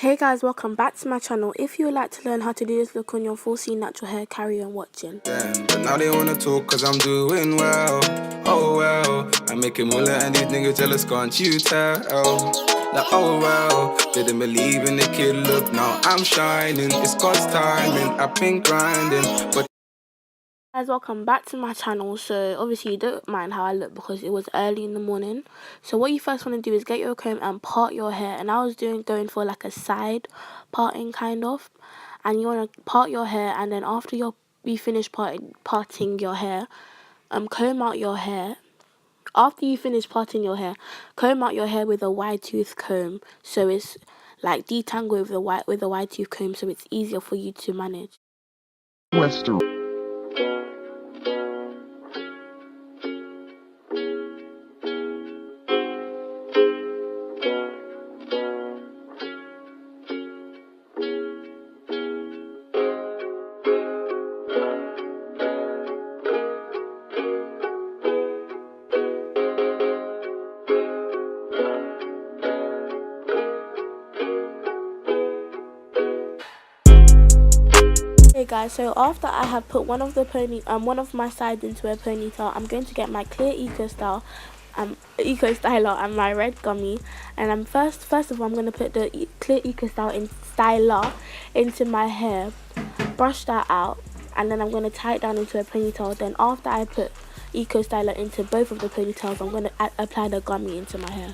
Hey guys, welcome back to my channel. If you would like to learn how to do this look on your full C natural hair, carry on watching. But now they wanna talk cause I'm doing well. Oh well, I'm making more and these niggas jealous, can't you tell? Like oh well, didn't believe in the kid, look now I'm shining. It's God's timing, I've been grinding. But Guys, welcome back to my channel. So obviously you don't mind how I look because it was early in the morning. So what you first want to do is get your comb and part your hair. And I was going for like a side parting kind of. And you want to part your hair, and then after you finish parting your hair, comb out your hair. After you finish parting your hair, comb out your hair with a wide tooth comb, so it's like detangle with a wide tooth comb, so it's easier for you to manage. Western. Hey guys, so after I have put one of my sides into a ponytail, I'm going to get my clear eco styler and my red gummy, and I'm first of all I'm going to put the clear eco styler into my hair, brush that out, and then I'm going to tie it down into a ponytail. Then after I put eco styler into both of the ponytails, I'm going to apply the gummy into my hair.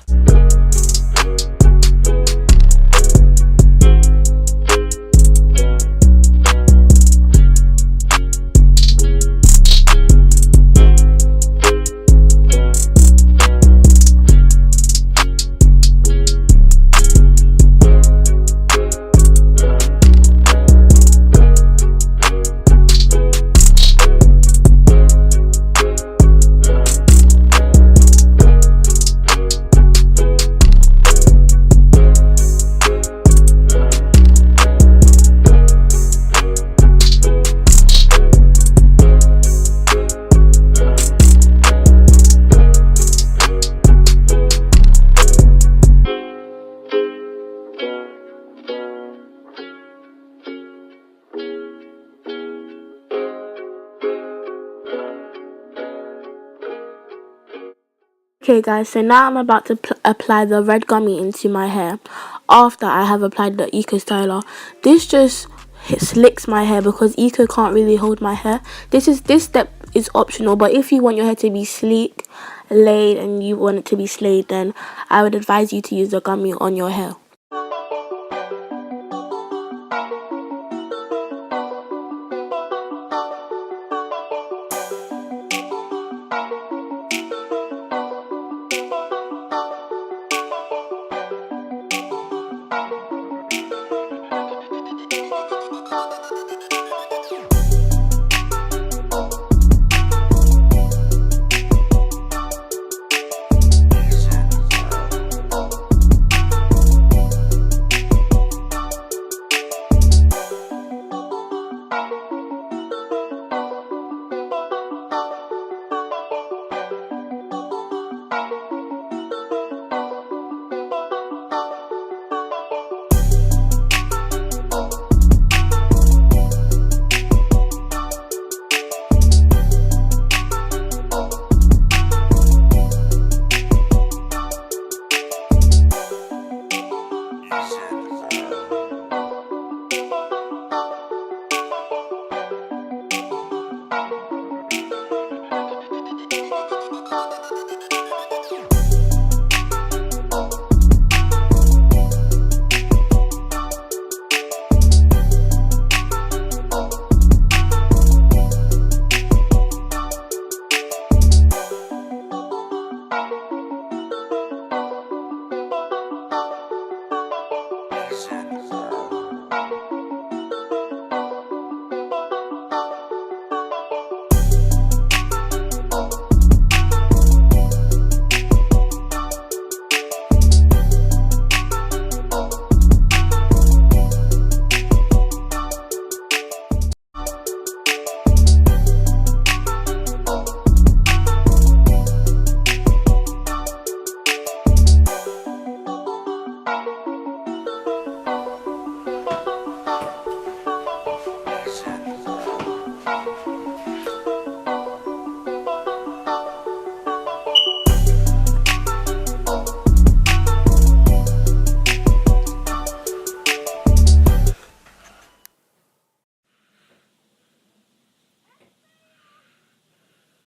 Okay guys, so now I'm about to apply the red gummy into my hair after I have applied the eco styler. This just slicks my hair because eco can't really hold my hair. This step is optional, but if you want your hair to be sleek, laid, and you want it to be slayed, then I would advise you to use the gummy on your hair.